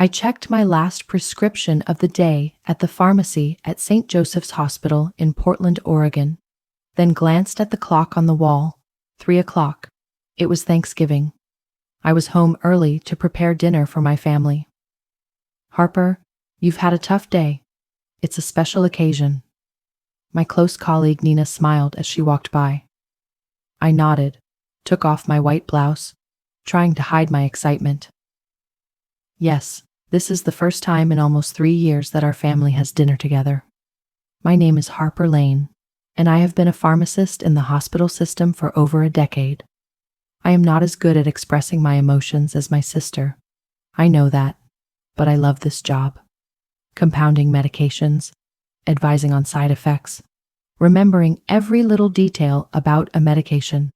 I checked my last prescription of the day at the pharmacy at St. Joseph's Hospital in Portland, Oregon, then glanced at the clock on the wall. 3 o'clock. It was Thanksgiving. I was home early to prepare dinner for my family. Harper, you've had a tough day. It's a special occasion. My close colleague Nina smiled as she walked by. I nodded, took off my white blouse, trying to hide my excitement. Yes, this is the first time in almost 3 years that our family has dinner together. My name is Harper Lane, and I have been a pharmacist in the hospital system for over a decade. I am not as good at expressing my emotions as my sister. I know that, but I love this job. Compounding medications, advising on side effects, remembering every little detail about a medication.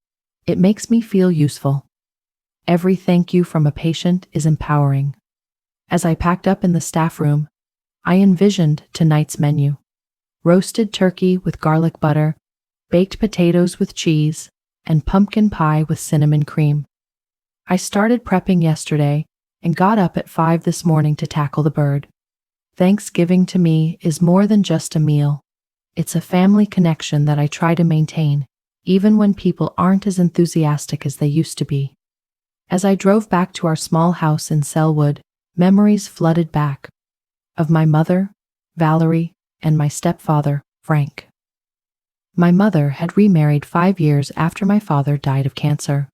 It makes me feel useful. Every thank you from a patient is empowering. As I packed up in the staff room, I envisioned tonight's menu: roasted turkey with garlic butter, baked potatoes with cheese, and pumpkin pie with cinnamon cream. I started prepping yesterday and got up at 5 this morning to tackle the bird. Thanksgiving to me is more than just a meal. It's a family connection that I try to maintain, even when people aren't as enthusiastic as they used to be. As I drove back to our small house in Selwood, memories flooded back of my mother, Valerie, and my stepfather, Frank. My mother had remarried 5 years after my father died of cancer.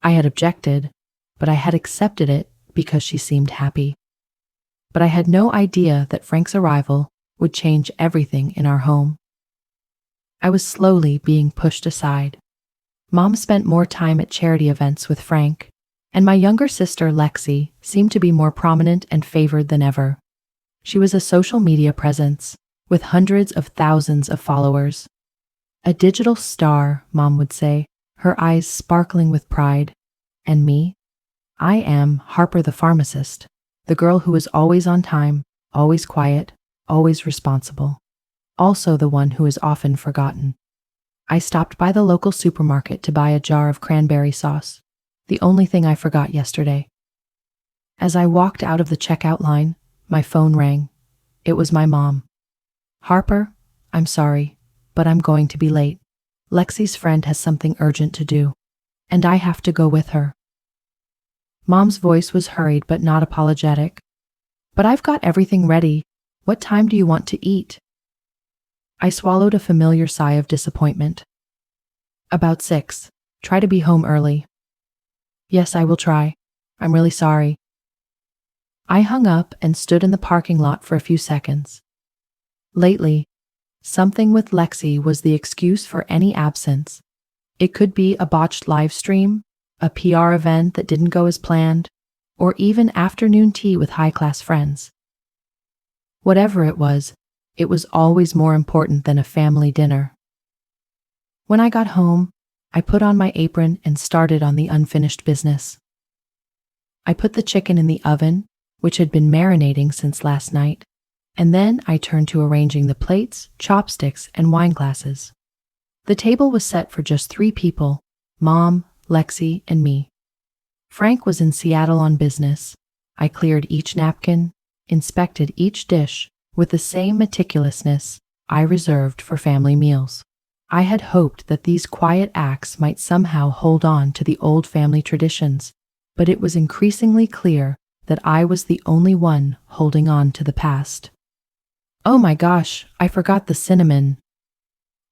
I had objected, but I had accepted it because she seemed happy. But I had no idea that Frank's arrival would change everything in our home. I was slowly being pushed aside. Mom spent more time at charity events with Frank, and my younger sister, Lexi, seemed to be more prominent and favored than ever. She was a social media presence, with hundreds of thousands of followers. A digital star, Mom would say, her eyes sparkling with pride. And me? I am Harper the pharmacist, the girl who is always on time, always quiet, always responsible. Also the one who is often forgotten. I stopped by the local supermarket to buy a jar of cranberry sauce, the only thing I forgot yesterday. As I walked out of the checkout line, my phone rang. It was my mom. Harper, I'm sorry, but I'm going to be late. Lexi's friend has something urgent to do, and I have to go with her. Mom's voice was hurried but not apologetic. But I've got everything ready. What time do you want to eat? I swallowed a familiar sigh of disappointment. About 6. Try to be home early. Yes, I will try. I'm really sorry. I hung up and stood in the parking lot for a few seconds. Lately, something with Lexi was the excuse for any absence. It could be a botched live stream, a PR event that didn't go as planned, or even afternoon tea with high-class friends. Whatever it was always more important than a family dinner. When I got home, I put on my apron and started on the unfinished business. I put the chicken in the oven, which had been marinating since last night, and then I turned to arranging the plates, chopsticks, and wine glasses. The table was set for just 3 people: Mom, Lexi, and me. Frank was in Seattle on business. I cleared each napkin, inspected each dish with the same meticulousness I reserved for family meals. I had hoped that these quiet acts might somehow hold on to the old family traditions, but it was increasingly clear that I was the only one holding on to the past. Oh my gosh, I forgot the cinnamon.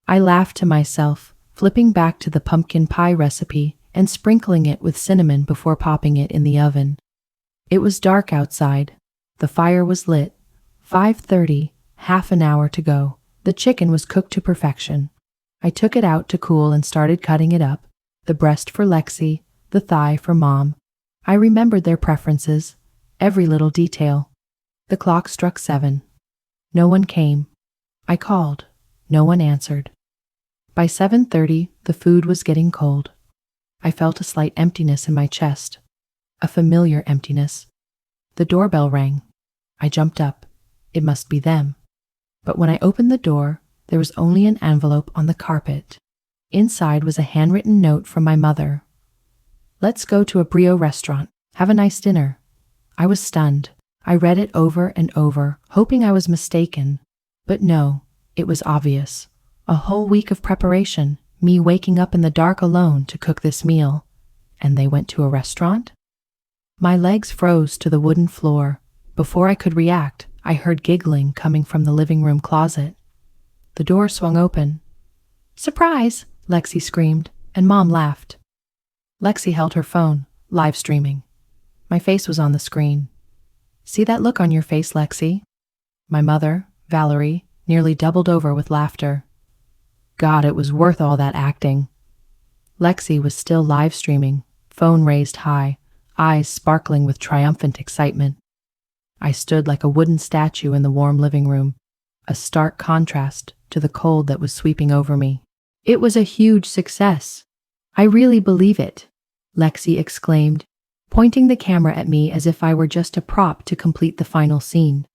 I laughed to myself, flipping back to the pumpkin pie recipe and sprinkling it with cinnamon before popping it in the oven. It was dark outside. The fire was lit. 5:30, half an hour to go. The chicken was cooked to perfection. I took it out to cool and started cutting it up, the breast for Lexi, the thigh for Mom. I remembered their preferences, every little detail. The clock struck 7. No one came. I called. No one answered. By 7:30, the food was getting cold. I felt a slight emptiness in my chest, a familiar emptiness. The doorbell rang. I jumped up. It must be them. But when I opened the door, there was only an envelope on the carpet. Inside was a handwritten note from my mother. Let's go to a Brio restaurant. Have a nice dinner. I was stunned. I read it over and over, hoping I was mistaken. But no, it was obvious. A whole week of preparation, me waking up in the dark alone to cook this meal. And they went to a restaurant? My legs froze to the wooden floor. Before I could react, I heard giggling coming from the living room closet. The door swung open. "Surprise!" Lexi screamed, and Mom laughed. Lexi held her phone, live streaming. My face was on the screen. "See that look on your face, Lexi?" My mother, Valerie, nearly doubled over with laughter. God, it was worth all that acting. Lexi was still live streaming, phone raised high, eyes sparkling with triumphant excitement. I stood like a wooden statue in the warm living room, a stark contrast to the cold that was sweeping over me. "It was a huge success. I really believe it," Lexi exclaimed, pointing the camera at me as if I were just a prop to complete the final scene.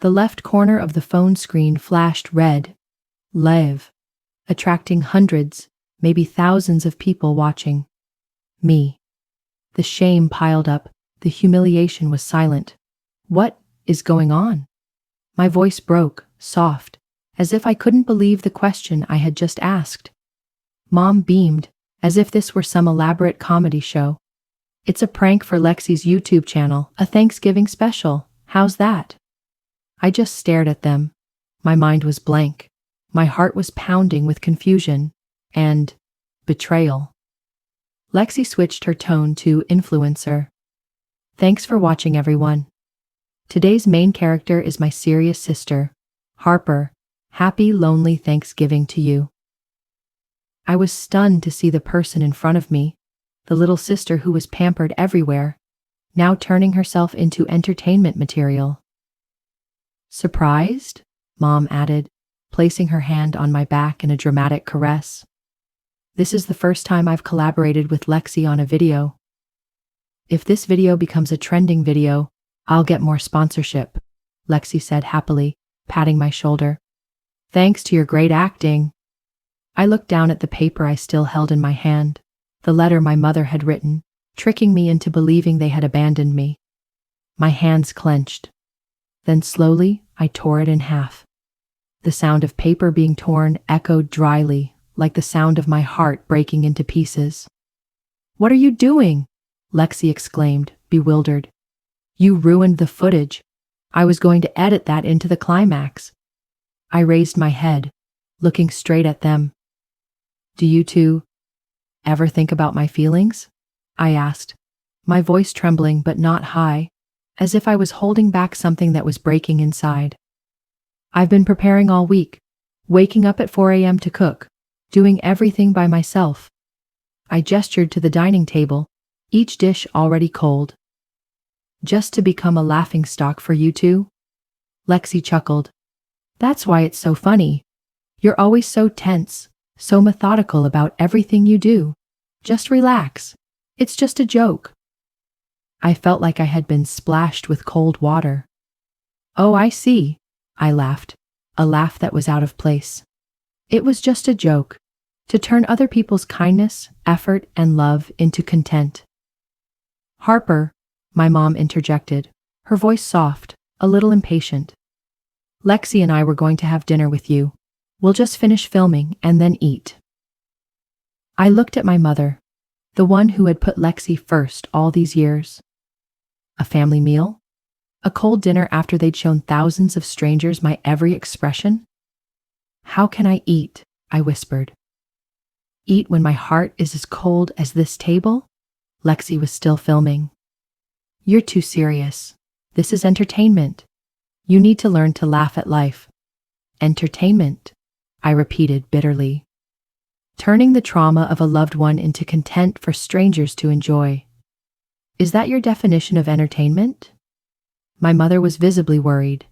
The left corner of the phone screen flashed red, live, attracting hundreds, maybe thousands of people watching. Me. The shame piled up, the humiliation was silent. What is going on? My voice broke, soft, as if I couldn't believe the question I had just asked. Mom beamed, as if this were some elaborate comedy show. "It's a prank for Lexi's YouTube channel, a Thanksgiving special. How's that?" I just stared at them. My mind was blank. My heart was pounding with confusion and betrayal. Lexi switched her tone to influencer. "Thanks for watching, everyone. Today's main character is my serious sister, Harper. Happy, lonely Thanksgiving to you." I was stunned to see the person in front of me, the little sister who was pampered everywhere, now turning herself into entertainment material. "Surprised?" Mom added, placing her hand on my back in a dramatic caress. "This is the first time I've collaborated with Lexi on a video. If this video becomes a trending video, I'll get more sponsorship," Lexi said happily, patting my shoulder. "Thanks to your great acting." I looked down at the paper I still held in my hand, the letter my mother had written, tricking me into believing they had abandoned me. My hands clenched. Then slowly, I tore it in half. The sound of paper being torn echoed dryly, like the sound of my heart breaking into pieces. "What are you doing?" Lexi exclaimed, bewildered. "You ruined the footage. I was going to edit that into the climax." I raised my head, looking straight at them. "Do you two ever think about my feelings?" I asked, my voice trembling but not high, as if I was holding back something that was breaking inside. "I've been preparing all week, waking up at 4 a.m. to cook, doing everything by myself." I gestured to the dining table, each dish already cold. "Just to become a laughingstock for you two?" Lexi chuckled. "That's why it's so funny. You're always so tense, so methodical about everything you do. Just relax. It's just a joke." I felt like I had been splashed with cold water. "Oh, I see," I laughed, a laugh that was out of place. "It was just a joke, to turn other people's kindness, effort, and love into content." "Harper," my mom interjected, her voice soft, a little impatient. "Lexi and I were going to have dinner with you. We'll just finish filming and then eat." I looked at my mother, the one who had put Lexi first all these years. A family meal? A cold dinner after they'd shown thousands of strangers my every expression? "How can I eat?" I whispered. "Eat when my heart is as cold as this table?" Lexi was still filming. "You're too serious. This is entertainment. You need to learn to laugh at life." "Entertainment," I repeated bitterly. "Turning the trauma of a loved one into content for strangers to enjoy. Is that your definition of entertainment?" My mother was visibly worried.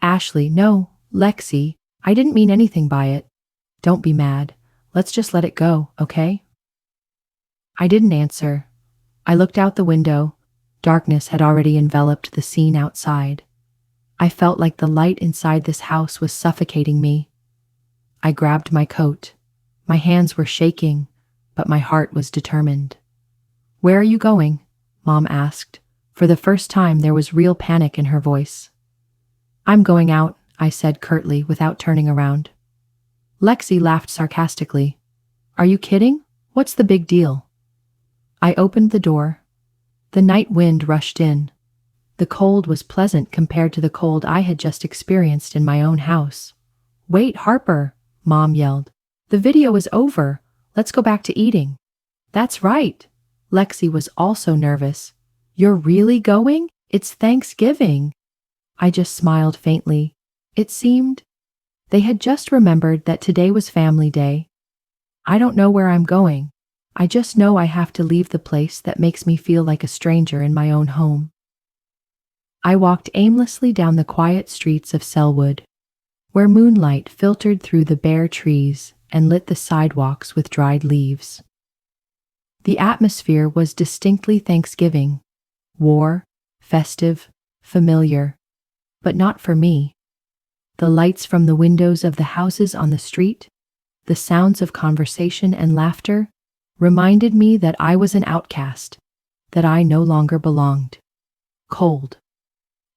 "Ashley, no, Lexi, I didn't mean anything by it. Don't be mad. Let's just let it go, okay?" I didn't answer. I looked out the window. Darkness had already enveloped the scene outside. I felt like the light inside this house was suffocating me. I grabbed my coat. My hands were shaking, but my heart was determined. "Where are you going?" Mom asked, For the first time, there was real panic in her voice. "I'm going out," I said curtly without turning around. Lexi laughed sarcastically. "Are you kidding? What's the big deal?" I opened the door. The night wind rushed in. The cold was pleasant compared to the cold I had just experienced in my own house. "Wait, Harper," Mom yelled. "The video is over. Let's go back to eating." "That's right." Lexi was also nervous. "You're really going? It's Thanksgiving." I just smiled faintly. It seemed they had just remembered that today was family day. "I don't know where I'm going. I just know I have to leave the place that makes me feel like a stranger in my own home." I walked aimlessly down the quiet streets of Selwood, where moonlight filtered through the bare trees and lit the sidewalks with dried leaves. The atmosphere was distinctly Thanksgiving, war, festive, familiar, but not for me. The lights from the windows of the houses on the street, the sounds of conversation and laughter, reminded me that I was an outcast, that I no longer belonged. Cold.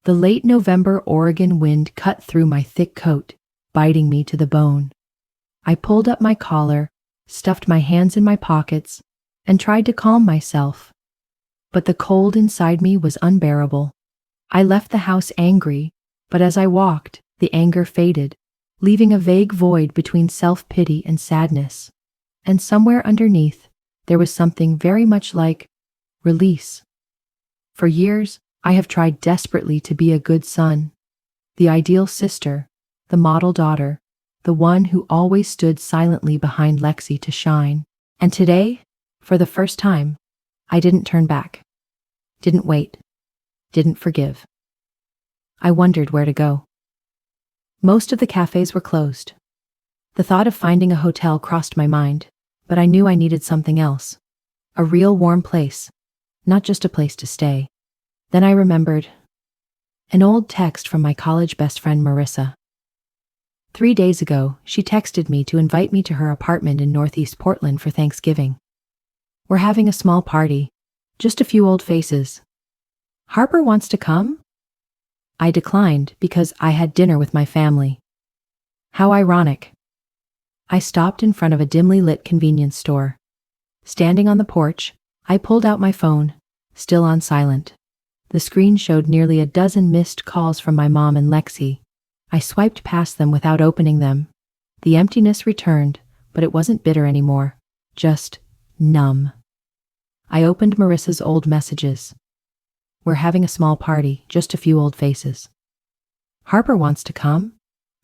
The late November Oregon wind cut through my thick coat, biting me to the bone. I pulled up my collar, stuffed my hands in my pockets, and tried to calm myself. But the cold inside me was unbearable. I left the house angry, but as I walked, the anger faded, leaving a vague void between self-pity and sadness. And somewhere underneath, there was something very much like release. For years, I have tried desperately to be a good son, the ideal sister, the model daughter, the one who always stood silently behind Lexi to shine. And today, for the first time, I didn't turn back, didn't wait, didn't forgive. I wondered where to go. Most of the cafes were closed. The thought of finding a hotel crossed my mind, but I knew I needed something else. A real warm place, not just a place to stay. Then I remembered an old text from my college best friend Marissa. 3 days ago, she texted me to invite me to her apartment in Northeast Portland for Thanksgiving. "We're having a small party, just a few old faces. Harper wants to come?" I declined because I had dinner with my family. How ironic. I stopped in front of a dimly lit convenience store. Standing on the porch, I pulled out my phone, still on silent. The screen showed nearly a dozen missed calls from my mom and Lexi. I swiped past them without opening them. The emptiness returned, but it wasn't bitter anymore, just numb. I opened Marissa's old messages. "We're having a small party, just a few old faces. Harper wants to come?"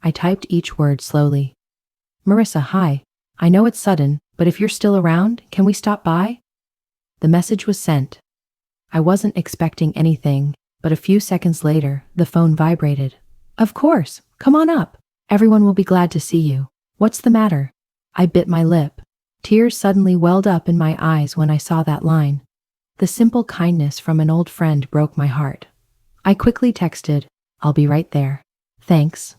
I typed each word slowly. "Marissa, hi. I know it's sudden, but if you're still around, can we stop by?" The message was sent. I wasn't expecting anything, but a few seconds later, the phone vibrated. "Of course, come on up. Everyone will be glad to see you. What's the matter?" I bit my lip. Tears suddenly welled up in my eyes when I saw that line. The simple kindness from an old friend broke my heart. I quickly texted, "I'll be right there. Thanks."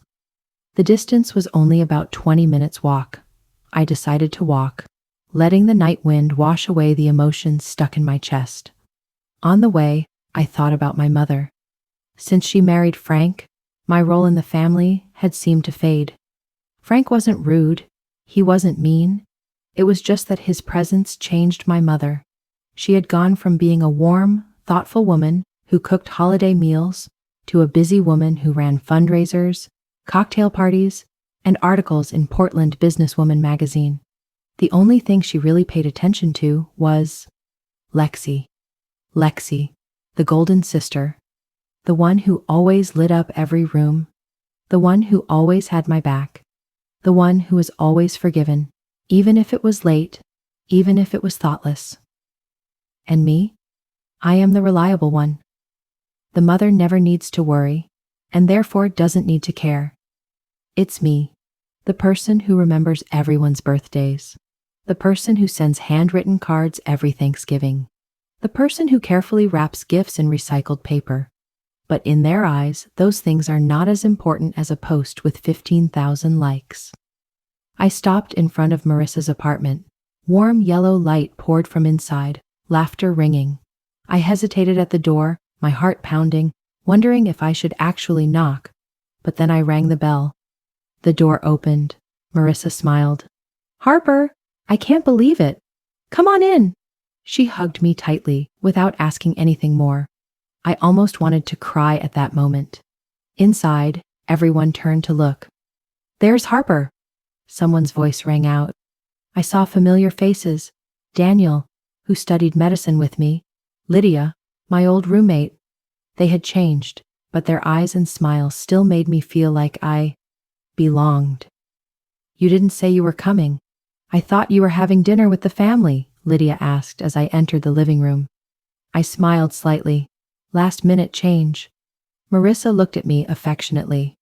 The distance was only about 20 minutes walk. I decided to walk, letting the night wind wash away the emotions stuck in my chest. On the way, I thought about my mother. Since she married Frank, my role in the family had seemed to fade. Frank wasn't rude. He wasn't mean. It was just that his presence changed my mother. She had gone from being a warm, thoughtful woman who cooked holiday meals to a busy woman who ran fundraisers, cocktail parties, and articles in Portland Businesswoman magazine. The only thing she really paid attention to was Lexi. Lexi, the golden sister, the one who always lit up every room, the one who always had my back, the one who was always forgiven, even if it was late, even if it was thoughtless. And me? I am the reliable one. The mother never needs to worry, and therefore doesn't need to care. It's me, the person who remembers everyone's birthdays, the person who sends handwritten cards every Thanksgiving, the person who carefully wraps gifts in recycled paper. But in their eyes, those things are not as important as a post with 15,000 likes. I stopped in front of Marissa's apartment. Warm yellow light poured from inside, laughter ringing. I hesitated at the door, my heart pounding, wondering if I should actually knock. But then I rang the bell. The door opened. Marissa smiled. "Harper, I can't believe it. Come on in." She hugged me tightly without asking anything more. I almost wanted to cry at that moment. Inside, everyone turned to look. "There's Harper." Someone's voice rang out. I saw familiar faces. Daniel, who studied medicine with me, Lydia, my old roommate. They had changed, but their eyes and smiles still made me feel like I belonged. "You didn't say you were coming. I thought you were having dinner with the family," Lydia asked as I entered the living room. I smiled slightly. Last-minute change. Marissa looked at me affectionately.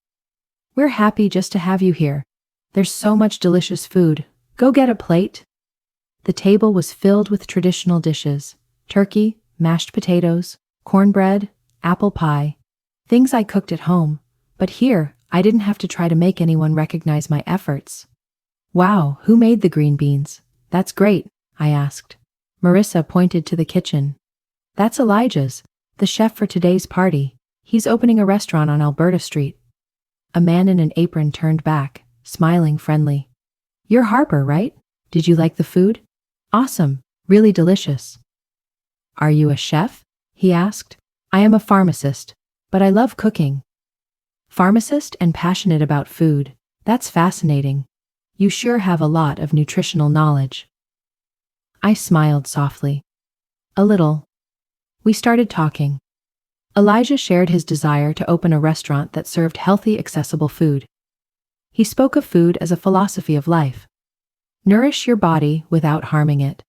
"We're happy just to have you here. There's so much delicious food. Go get a plate." The table was filled with traditional dishes: turkey, mashed potatoes, cornbread, apple pie. Things I cooked at home. But here, I didn't have to try to make anyone recognize my efforts. "Wow, who made the green beans? That's great," I asked. Marissa pointed to the kitchen. "That's Elijah's, the chef for today's party. He's opening a restaurant on Alberta Street." A man in an apron turned back, smiling friendly. "You're Harper, right? Did you like the food?" "Awesome, really delicious." "Are you a chef?" he asked. "I am a pharmacist, but I love cooking." "Pharmacist and passionate about food. That's fascinating. You sure have a lot of nutritional knowledge." I smiled softly. "A little." We started talking. Elijah shared his desire to open a restaurant that served healthy, accessible food. He spoke of food as a philosophy of life. Nourish your body without harming it.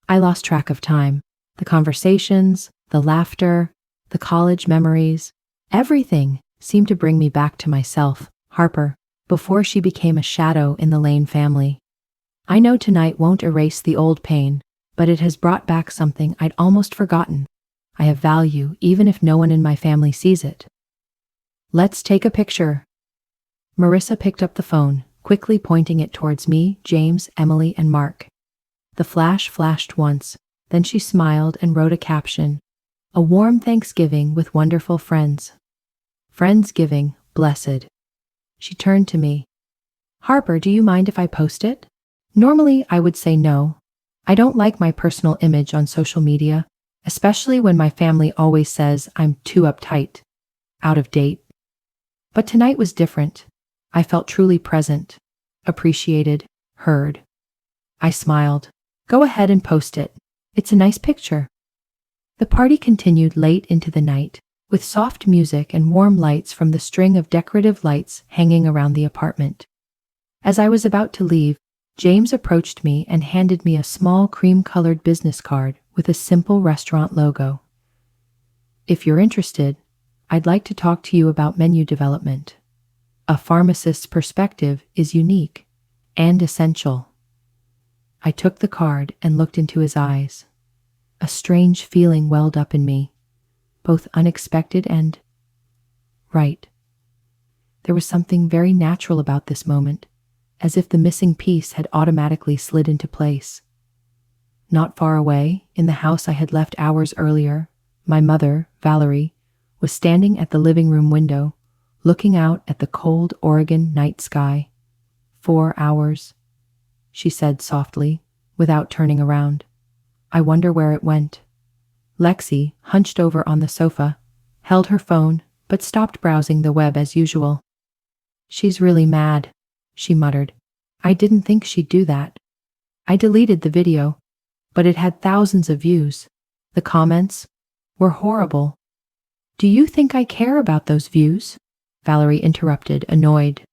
I lost track of time. The conversations, the laughter, the college memories, everything seemed to bring me back to myself, Harper, before she became a shadow in the Lane family. I know tonight won't erase the old pain, but it has brought back something I'd almost forgotten. I have value even if no one in my family sees it. "Let's take a picture." Marissa picked up the phone, quickly pointing it towards me, James, Emily, and Mark. The flash flashed once, then she smiled and wrote a caption: "A warm Thanksgiving with wonderful friends." Friendsgiving, blessed. She turned to me. "Harper, do you mind if I post it?" Normally, I would say no. I don't like my personal image on social media, especially when my family always says I'm too uptight, out of date. But tonight was different. I felt truly present, appreciated, heard. I smiled. "Go ahead and post it. It's a nice picture." The party continued late into the night, with soft music and warm lights from the string of decorative lights hanging around the apartment. As I was about to leave, James approached me and handed me a small cream-colored business card with a simple restaurant logo. "If you're interested, I'd like to talk to you about menu development. A pharmacist's perspective is unique and essential." I took the card and looked into his eyes. A strange feeling welled up in me, both unexpected and right. There was something very natural about this moment, as if the missing piece had automatically slid into place. Not far away, in the house I had left hours earlier, my mother, Valerie, was standing at the living room window, looking out at the cold Oregon night sky. 4 hours, she said softly, without turning around. I wonder where it went. Lexi, hunched over on the sofa, held her phone, but stopped browsing the web as usual. "She's really mad," she muttered. "I didn't think she'd do that." I deleted the video, but it had thousands of views. The comments were horrible. "Do you think I care about those views?" Valerie interrupted, annoyed.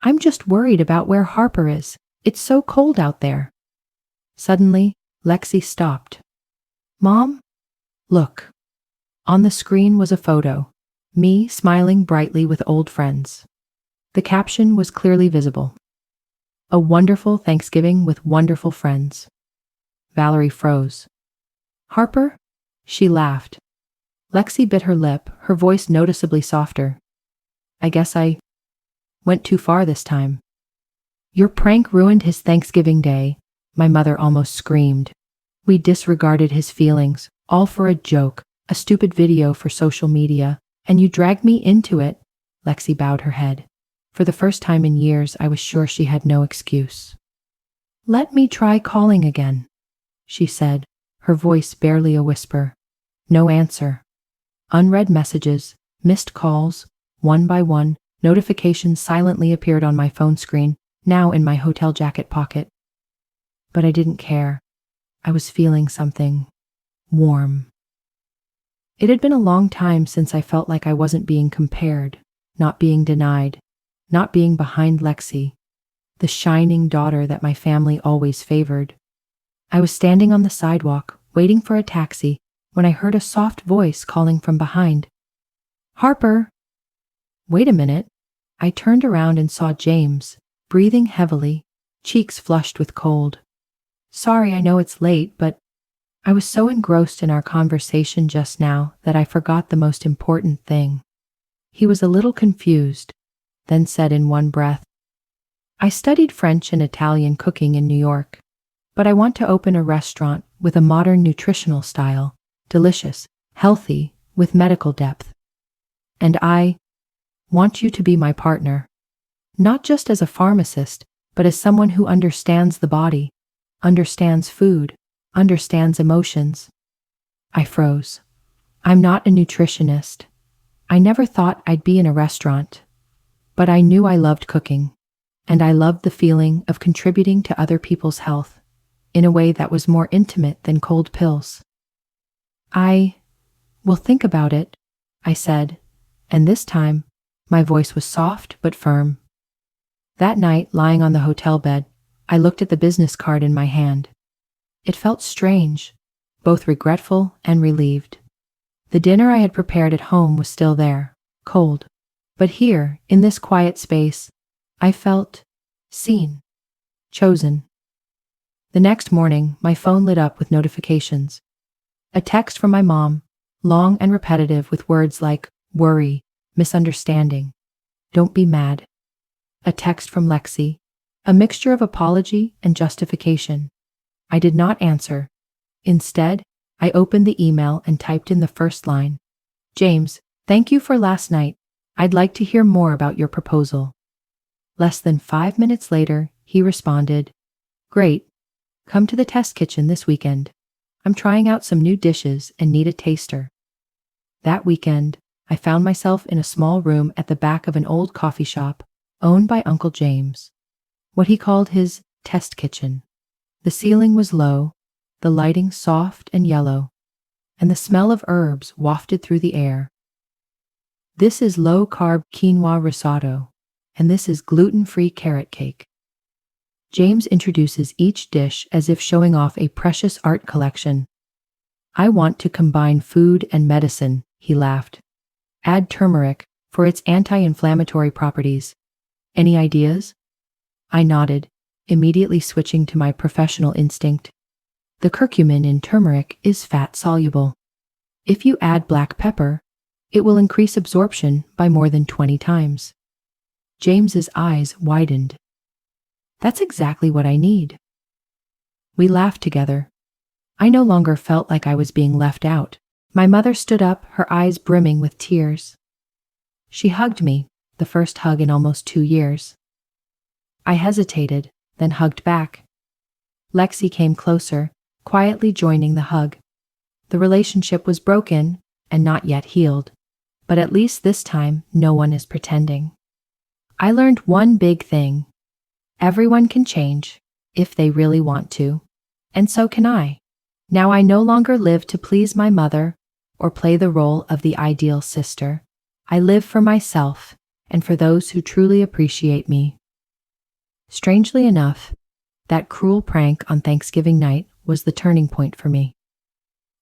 "I'm just worried about where Harper is. It's so cold out there." Suddenly, Lexi stopped. "Mom, look." On the screen was a photo, me smiling brightly with old friends. The caption was clearly visible: "A wonderful Thanksgiving with wonderful friends." Valerie froze. "Harper?" She laughed. Lexi bit her lip, her voice noticeably softer. "I guess I went too far this time." "Your prank ruined his Thanksgiving day," my mother almost screamed. "We disregarded his feelings, all for a joke, A stupid video for social media, and you dragged me into it." Lexi bowed her head. For the first time in years, I was sure she had no excuse. "Let me try calling again," she said, her voice barely a whisper. No answer. Unread messages, missed calls, one by one, notifications silently appeared on my phone screen, now in my hotel jacket pocket. But I didn't care. I was feeling something warm. It had been a long time since I felt like I wasn't being compared, not being denied, not being behind Lexi, the shining daughter that my family always favored. I was standing on the sidewalk, waiting for a taxi, when I heard a soft voice calling from behind. "Harper!" Wait a minute. I turned around and saw James, breathing heavily, cheeks flushed with cold. "Sorry, I know it's late, but..." I was so engrossed in our conversation just now that I forgot the most important thing. He was a little confused, then said in one breath, "I studied French and Italian cooking in New York, but I want to open a restaurant with a modern nutritional style, delicious, healthy, with medical depth. And I want you to be my partner, not just as a pharmacist, but as someone who understands the body, understands food, understands emotions." I froze. I'm not a nutritionist. I never thought I'd be in a restaurant. But I knew I loved cooking, and I loved the feeling of contributing to other people's health in a way that was more intimate than cold pills. "I will think about it," I said, and this time my voice was soft but firm. That night, lying on the hotel bed, I looked at the business card in my hand. It felt strange, both regretful and relieved. The dinner I had prepared at home was still there, cold. But here, in this quiet space, I felt seen, chosen. The next morning, my phone lit up with notifications. A text from my mom, long and repetitive with words like worry, misunderstanding, don't be mad. A text from Lexi, a mixture of apology and justification. I did not answer. Instead, I opened the email and typed in the first line. "James, thank you for last night. I'd like to hear more about your proposal." Less than 5 minutes later, he responded, "Great. Come to the test kitchen this weekend. I'm trying out some new dishes and need a taster." That weekend, I found myself in a small room at the back of an old coffee shop owned by Uncle James, what he called his test kitchen. The ceiling was low, the lighting soft and yellow, and the smell of herbs wafted through the air. "This is low-carb quinoa risotto, and this is gluten-free carrot cake." James introduces each dish as if showing off a precious art collection. "I want to combine food and medicine," he laughed. "Add turmeric for its anti-inflammatory properties. Any ideas?" I nodded, immediately switching to my professional instinct. The curcumin in turmeric is fat-soluble. If you add black pepper, it will increase absorption by more than 20 times. James's eyes widened. "That's exactly what I need." We laughed together. I no longer felt like I was being left out. My mother stood up, her eyes brimming with tears. She hugged me, the first hug in almost 2 years. I hesitated, then hugged back. Lexi came closer, quietly joining the hug. The relationship was broken and not yet healed, but at least this time no one is pretending. I learned one big thing. Everyone can change, if they really want to, and so can I. Now I no longer live to please my mother or play the role of the ideal sister. I live for myself and for those who truly appreciate me. Strangely enough, that cruel prank on Thanksgiving night was the turning point for me.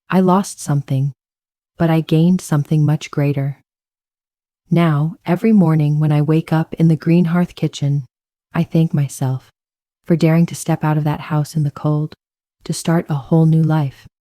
I lost something, but I gained something much greater. Now, every morning when I wake up in the green hearth kitchen, I thank myself for daring to step out of that house in the cold, to start a whole new life.